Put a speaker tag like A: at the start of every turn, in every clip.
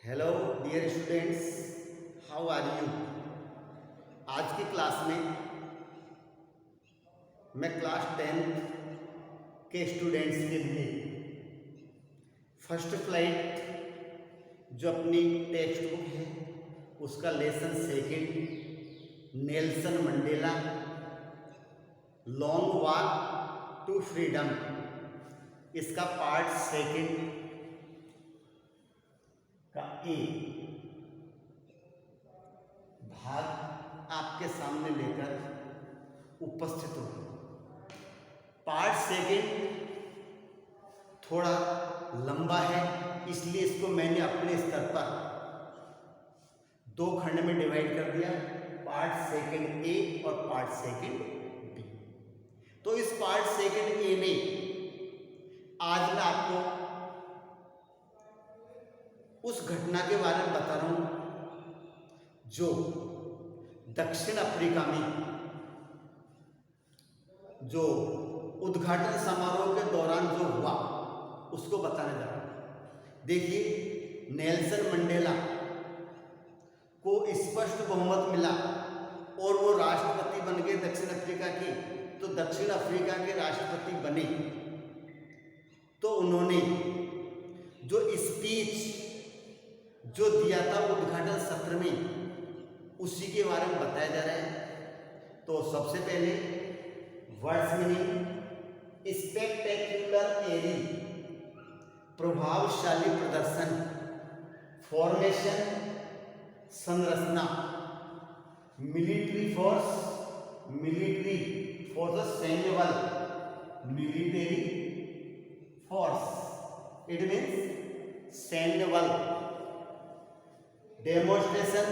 A: Hello dear students, how are you. आज की class में मैं क्लास 10th के स्टूडेंट्स के लिए फर्स्ट फ्लाइट जो अपनी टेक्स्ट बुक है उसका lesson second Nelson Mandela long walk to freedom, इसका पार्ट सेकंड का ए भाग आपके सामने लेकर उपस्थित हो। पार्ट सेकंड थोड़ा लंबा है, इसलिए इसको मैंने अपने स्तर पर दो खंड में डिवाइड कर दिया, पार्ट सेकंड ए और पार्ट सेकंड बी। तो इस पार्ट सेकंड ए में आज मैं आपको उस घटना के बारे में बता रहा हूं जो दक्षिण अफ्रीका में जो उद्घाटन समारोह के दौरान जो हुआ उसको बताने जा रहा हूं। देखिए, नेल्सन मंडेला को स्पष्ट बहुमत मिला और वो राष्ट्रपति बन गए दक्षिण अफ्रीका के। तो दक्षिण अफ्रीका के राष्ट्रपति बने तो उन्होंने जो स्पीच जो दिया था उद्घाटन सत्र में, उसी के बारे में बताया जा रहा है। तो सबसे पहले वर्ड्स मीनिंग, स्पेक्टेक्युलर एरी प्रभावशाली प्रदर्शन, फॉर्मेशन संरचना, मिलिट्री फोर्स सैन्य बल, मिलिटरी फोर्स इट मीन्स सैन्य बल, डेमोन्स्ट्रेशन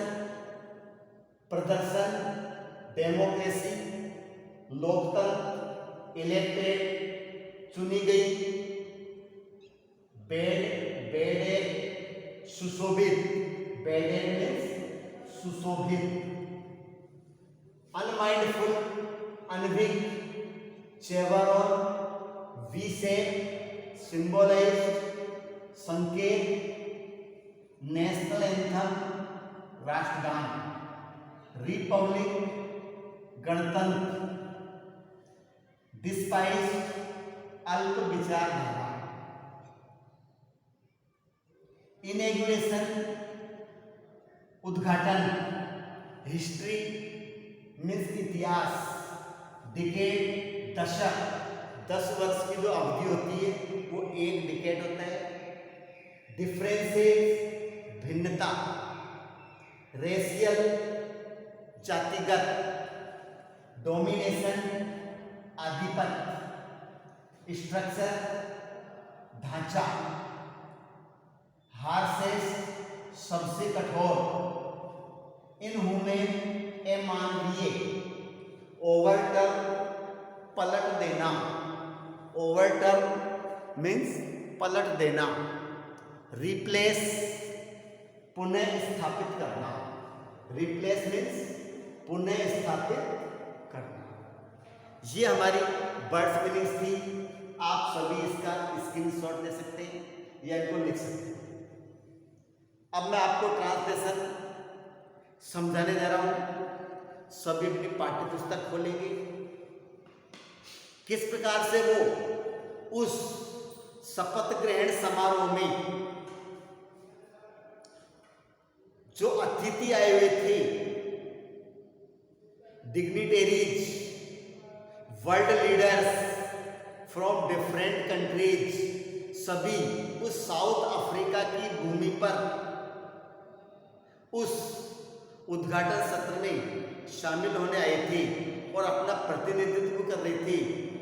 A: प्रदर्शन, डेमोक्रेसी लोकतंत्र, इलेक्टेड चुनी गई, बेडे सुशोभित, बेडे मीन्स सुशोभित, अनमाइंडफुल अनविक, चेवर और वी शेप सिंबलाइज्ड संकेत, नेशनल एंथम राष्ट्रगान, रिपब्लिक गणतंत्र, डिस्पाइज अल्प विचारधारा, इनॉग्रेशन उद्घाटन, हिस्ट्री मीन्स इतिहास, डिकेड दशक, 10 वर्ष की जो अवधि होती है वो एक डिकेड होता है, डिफरेंसेस भिन्नता, रेशियल जातिगत, डोमिनेशन आधिपत्य, स्ट्रक्चर ढांचा, हार्शेस्ट सबसे कठोर, इनह्यूमन अमानवीय, ओवरटर्न पलट देना, ओवरटर्न मीन्स पलट देना, रिप्लेस पुनः स्थापित करना, रिप्लेस मीन्स पुनः स्थापित करना। ये हमारी वर्ड्स मीनिंग्स थी। आप सभी इसका स्क्रीनशॉट ले सकते हैं या इनको लिख सकते हैं। अब मैं आपको ट्रांसलेशन समझाने जा रहा हूं। सभी अपनी पाठ्य पुस्तक खोलेंगे। किस प्रकार से वो उस शपथ ग्रहण समारोह में जो अतिथि आए हुए थे, dignitaries, world leaders from different countries, सभी उस साउथ अफ्रीका की भूमि पर उस उद्घाटन सत्र में शामिल होने आए थे और अपना प्रतिनिधित्व कर रहे थे।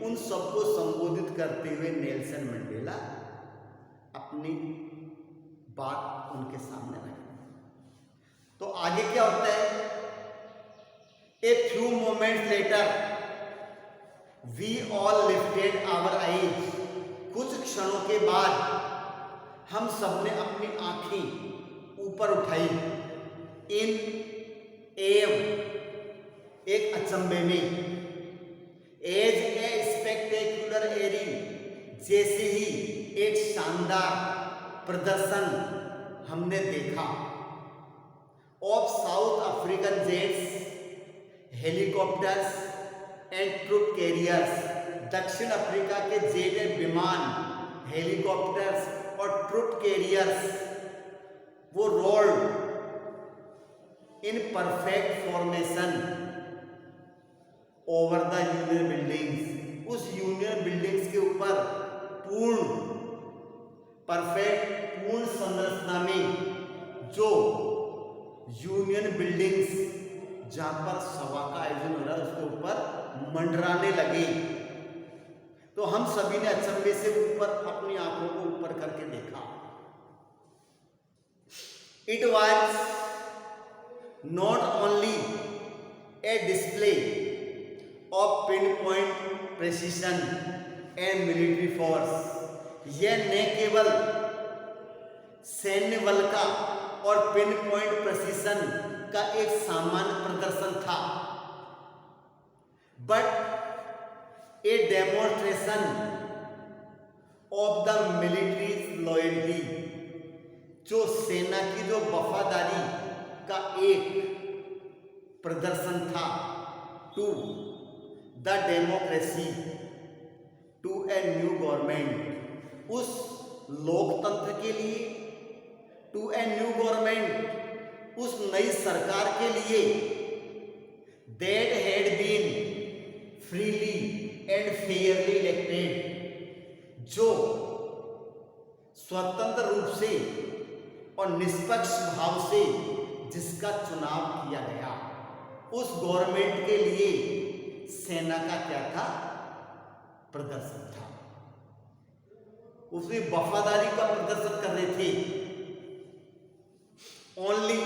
A: उन सबको संबोधित करते हुए नेल्सन मंडेला अपनी बात उनके सामने रखी। तो आगे क्या होता है? A few moments later we all lifted our eyes, कुछ क्षणों के बाद हम सबने अपनी आंखें ऊपर उठाई, इन एव एक अचंभे में, एज ए स्पेक्टेक्युलर एरी जैसे ही एक शानदार प्रदर्शन हमने देखा of South African jets, helicopters and troop carriers, दक्षिण अफ्रीका के जेट विमान, हेलीकॉप्टर्स और ट्रूप कैरियर्स वो rolled in perfect formation over the union buildings, उस यूनियन बिल्डिंग्स के ऊपर पूर्ण संरचना में जो यूनियन बिल्डिंग्स जहां पर सभा का आयोजन हो रहा है उसके ऊपर मंडराने लगे। तो हम सभी ने अचंभे से ऊपर अपनी आंखों को ऊपर करके देखा। It was not only A display of pin point precision and military force, यह न केवल सैन्य बल का और पिन पॉइंट प्रेसिशन का एक सामान्य प्रदर्शन था, but a demonstration of the military loyalty, जो सेना की जो वफादारी का एक प्रदर्शन था to the democracy, to a new government, उस लोकतंत्र के लिए, टू ए न्यू गवर्नमेंट, उस नई सरकार के लिए, that had been freely and fairly elected, जो स्वतंत्र रूप से और निष्पक्ष भाव से जिसका चुनाव किया गया, उस गवर्नमेंट के लिए सेना का क्या था? प्रदर्शन था। उसमें वफादारी का प्रदर्शन कर रहे थे। ओनली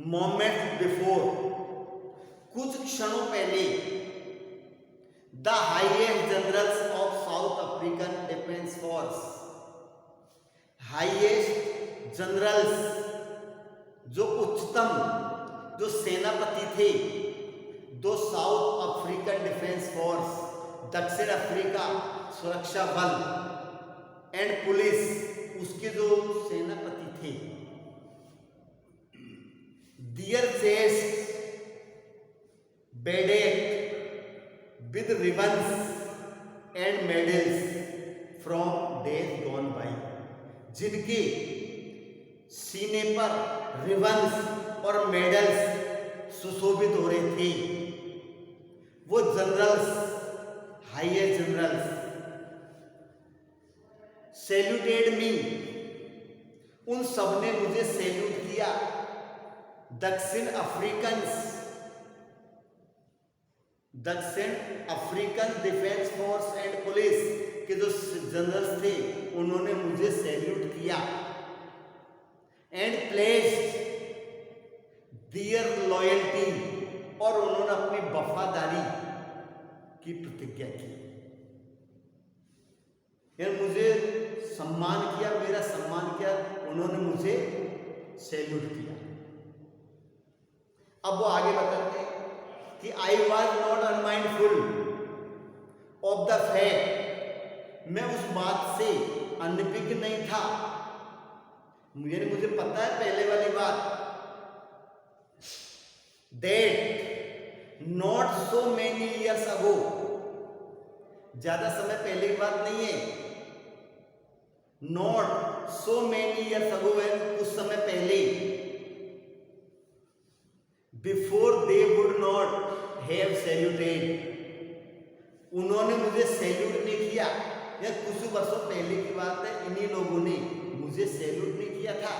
A: मोमेंट बिफोर, कुछ क्षणों पहले, the highest generals of South African defence force, highest generals, जो उच्चतम जो सेनापति थे, दो साउथ अफ्रीकन डिफेंस फोर्स, दक्षिण अफ्रीका सुरक्षा बल एंड पुलिस, उसके जो सेनापति थे, their chest bedecked with ribbons and medals from days gone by, जिनके सीने पर रिबन्स और मेडल्स सुशोभित हो रहे थे, वो जनरल्स, हाईएस्ट जनरल्स, सैल्यूटेड मी, उन सब ने मुझे सैल्यूट किया। दक्षिण African defence force and police के जो जनरल्स थे उन्होंने मुझे सैल्यूट किया। एंड प्लेस्ड दियर लॉयल्टी, और उन्होंने अपनी वफादारी की प्रतिज्ञा की, यानी मुझे सम्मान किया, मेरा सम्मान किया, उन्होंने मुझे सैल्यूट किया। अब वो आगे बताते हैं कि I was not unmindful of the fact, मैं उस बात से अनभिज्ञ नहीं था, मुझे पता है पहले वाली बात, that not so many years ago, ज्यादा समय पहले की बात नहीं है, not so many years ago, कुछ समय पहले, before they would not have saluted, उन्होंने मुझे सैल्यूट नहीं किया, या कुछ वर्षों पहले की बात है, इन्हीं लोगों ने मुझे सैल्यूट नहीं किया था,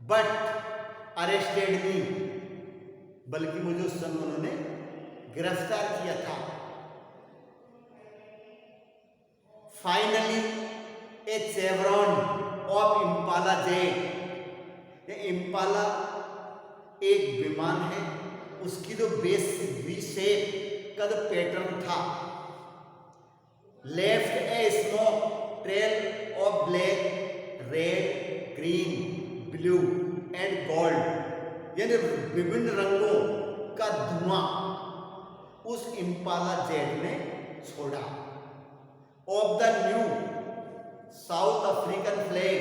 A: बट अरेस्टेड मी, बल्कि मुझे उस समय उन्होंने गिरफ्तार किया था। Finally a chevron of Impala jet, ये इम्पाला एक विमान है, उसकी जो बेस वी शेप का जो पैटर्न था, left A smoke trail of black, red, green, blue and gold, यानी विभिन्न रंगों का धुआं उस इम्पाला जेट ने छोड़ा। Of the new south African flag,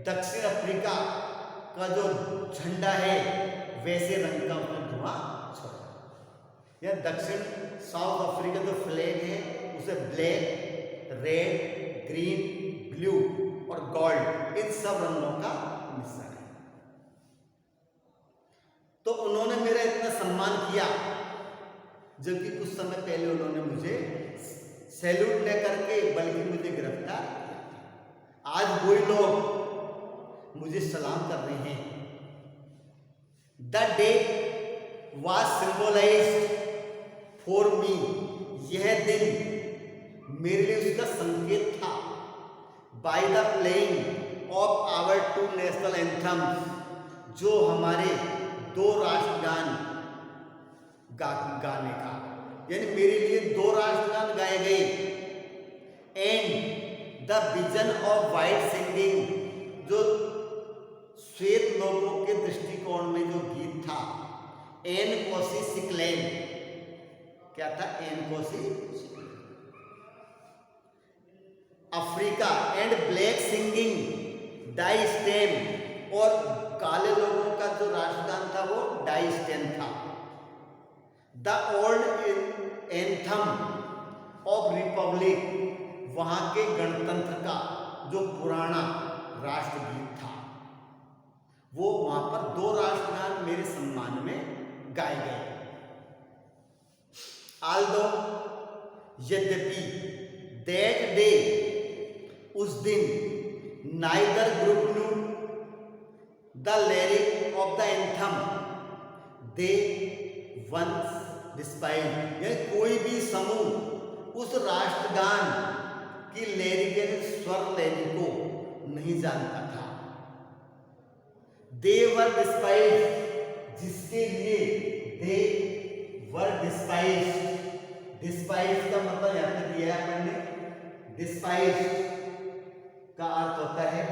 A: दक्षिण अफ्रीका का जो झंडा है वैसे रंग का उसने धुआं छोड़ा। या दक्षिण साउथ अफ्रीका जो फ्लैग है उसे ब्लैक, रेड, ग्रीन, ब्लू और गोल्ड इन सब रंगों का मिश्रण है। तो उन्होंने मेरा इतना सम्मान किया, जबकि कुछ समय पहले उन्होंने मुझे सैल्यूट न करके बल्कि मुझे गिरफ्तार किया। आज वही लोग मुझे सलाम कर रहे हैं। The day was symbolised for me, यह दिन मेरे लिए उसका संकेत था, by the playing of our two national anthems, जो हमारे दो राष्ट्रगान गाने का, यानी मेरे लिए दो राष्ट्रगान गाए गए। And the vision of white singing, जो श्वेत लोगों के दृष्टिकोण में जो गीत था, एन कोसी सिक्लेन, क्या था? Nkosi Africa and black singing Die Stem, और काले लोगों का जो राष्ट्रगान था वो डाई स्टेम था। The old anthem of republic, वहां के गणतंत्र का जो पुराना राष्ट्रगीत था, वो वहां पर दो राष्ट्रगान मेरे सम्मान में गाए गए। आल्दो, यद्यपि दैट डे, उस दिन, neither group knew the lyric of the anthem they once despised, यानी कोई भी समूह उस राष्ट्रगान की लहरी के स्वर लहरी को नहीं जानता था। दे वर डिस्पाइड, जिसके लिए दे वर डिस्पाइज, डिस्पाइज का मतलब यहां पे दिया है मैंने, डिस्पाइज का अर्थ होता है,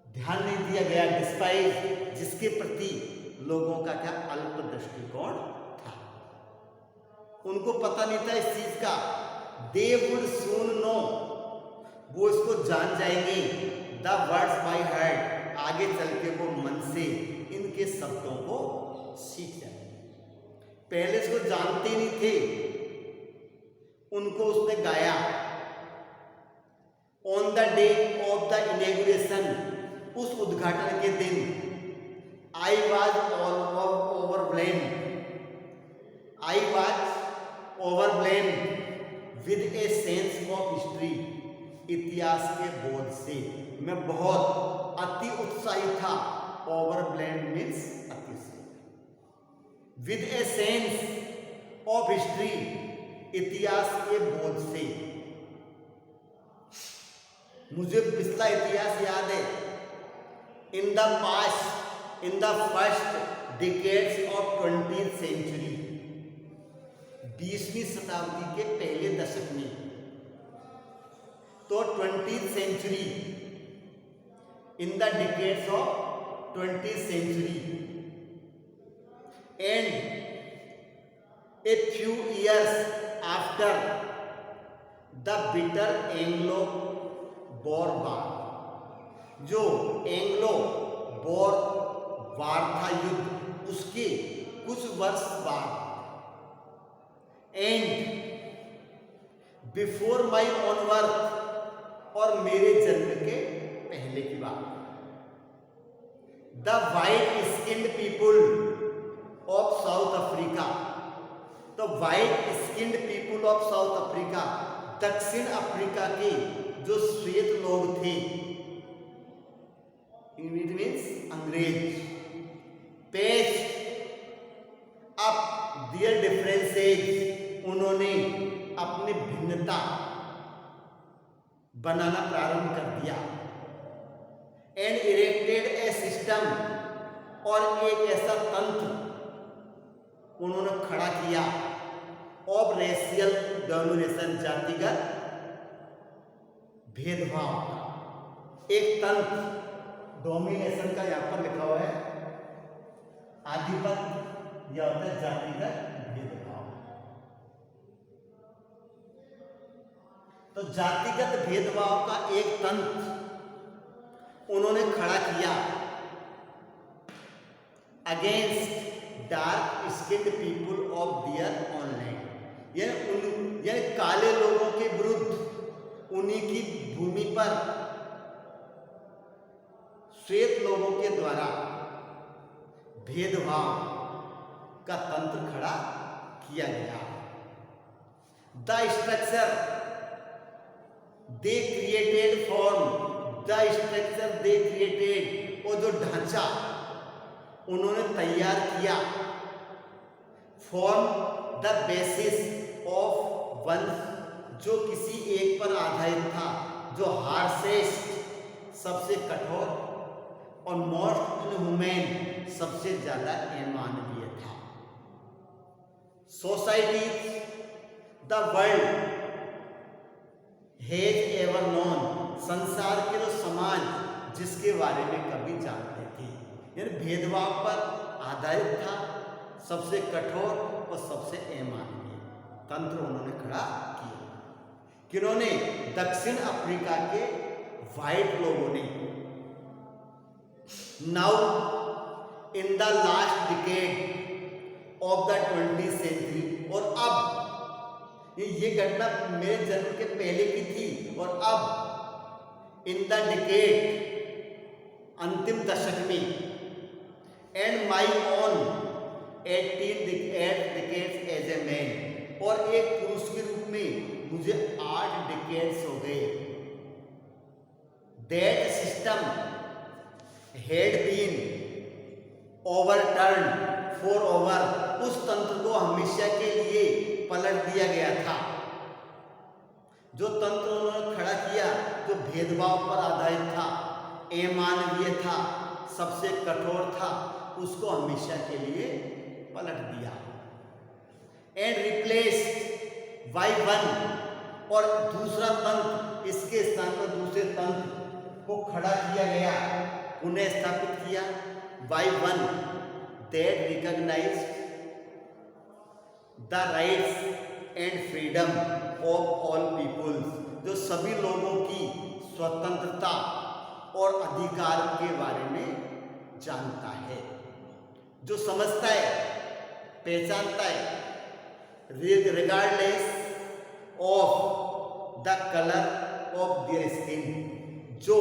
A: ध्यान नहीं दिया गया, डिस्पाइज जिसके प्रति लोगों का क्या अल्प दृष्टिकोण था, उनको पता नहीं था इस चीज का। दे वुड सून नो, वो इसको जान जाएंगे, द वर्ड्स बाय हार्ट, आगे चल के वो मन से इनके शब्दों को सीख जाएंगे। पहले इसको जानते नहीं थे, उनको उसने गाया। On the day of the inauguration, उस उद्घाटन के दिन, I was overwhelmed, I was overwhelmed with a sense of history, इतिहास के बोध से मैं बहुत अति उत्साही था। ओवरवेल्म्ड मीन्स अति से, with a sense of history, इतिहास के बोध से। मुझे पिछला इतिहास याद है। In the past, in the first decades of 20th century, 20वीं शताब्दी के पहले दशक में, तो 20th century, in the decades of 20th century, and a few years after the bitter Anglo Boer war, जो एंग्लो बोर वार था युद्ध, उसके कुछ वर्ष बाद, and before my own birth, और मेरे जन्म के पहले की बात, the white skinned people of South Africa, तो white skinned people of South Africa, दक्षिण अफ्रीका के जो श्वेत लोग थे, इट मीन्स अंग्रेज, पेस्ट अप देयर डिफरेंसेस, उन्होंने अपनी भिन्नता बनाना प्रारंभ कर दिया। एंड इरेक्टेड ए सिस्टम, और एक ऐसा तंत्र उन्होंने खड़ा किया, ऑफ रेशियल डोमिनेशन, जातिगत भेदभाव, एक तंत्र, डोमिनेशन का यहां पर लिखा हुआ है आधिपत्य, यह होता है जातिगत भेदभाव। तो जातिगत भेदभाव का एक तंत्र उन्होंने खड़ा किया against dark skinned people of their own land, यानी काले लोगों के विरुद्ध उन्हीं की भूमि पर श्वेत लोगों के द्वारा भेदभाव का तंत्र खड़ा किया गया। द स्ट्रक्चर दे क्रिएटेड और जो ढांचा उन्होंने तैयार किया, form the basis of one, जो किसी एक पर आधारित था, जो हार्शेस्ट सबसे कठोर और मोस्ट इनह्यूमन सबसे ज्यादा अमानवीय था। Society the world has ever known, संसार के जो समाज जिसके बारे में कभी जानते थे, यानी भेदभाव पर आधारित था, सबसे कठोर और सबसे अमानवीय तंत्र उन्होंने खड़ा किया। किन्होंने? दक्षिण अफ्रीका के व्हाइट लोगों ने। Now in the last decade of the 20th century, और अब ये घटना मेरे जन्म के पहले की थी, और अब इन द डिकेड अंतिम दशक में, and my own 18 decades as a man, और एक पुरुष के रूप में मुझे 8 डिकेड्स हो गए। That system had been overturn forever, उस तंत्र को हमेशा के लिए पलट दिया गया था। जो तंत्र उन्होंने खड़ा किया, जो भेदभाव पर आधारित था, अमानवीय था, सबसे कठोर था, उसको हमेशा के लिए पलट दिया। एंड रिप्लेस्ड बाय वन, और दूसरा तंत्र, इसके स्थान पर दूसरे तंत्र को खड़ा किया गया, उन्हें स्थापित किया। By one that recognised the rights and freedom of all peoples, जो सभी लोगों की स्वतंत्रता और अधिकार के बारे में जानता है, जो समझता है, पहचानता है, regardless of the colour of their skin, जो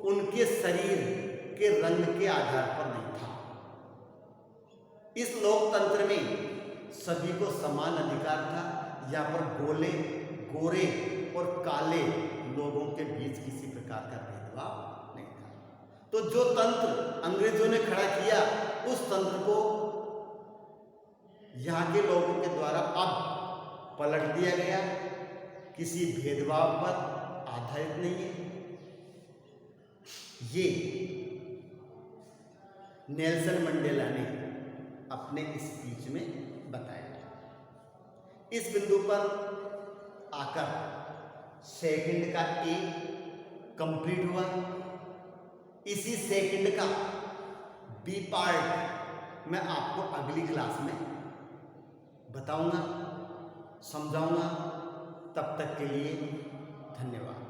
A: उनके शरीर के रंग के आधार पर नहीं था। इस लोकतंत्र में सभी को समान अधिकार था। यहाँ पर गोरे और काले लोगों के बीच किसी प्रकार का भेदभाव नहीं था। तो जो तंत्र अंग्रेजों ने खड़ा किया, उस तंत्र को यहाँ के लोगों के द्वारा अब पलट दिया गया, किसी भेदभाव पर आधारित नहीं है। ये नेल्सन मंडेला ने अपने स्पीच में बताया। इस बिंदु पर आकर सेकंड का ए कंप्लीट हुआ। इसी सेकंड का बी पार्ट मैं आपको अगली क्लास में बताऊंगा, समझाऊंगा। तब तक के लिए धन्यवाद।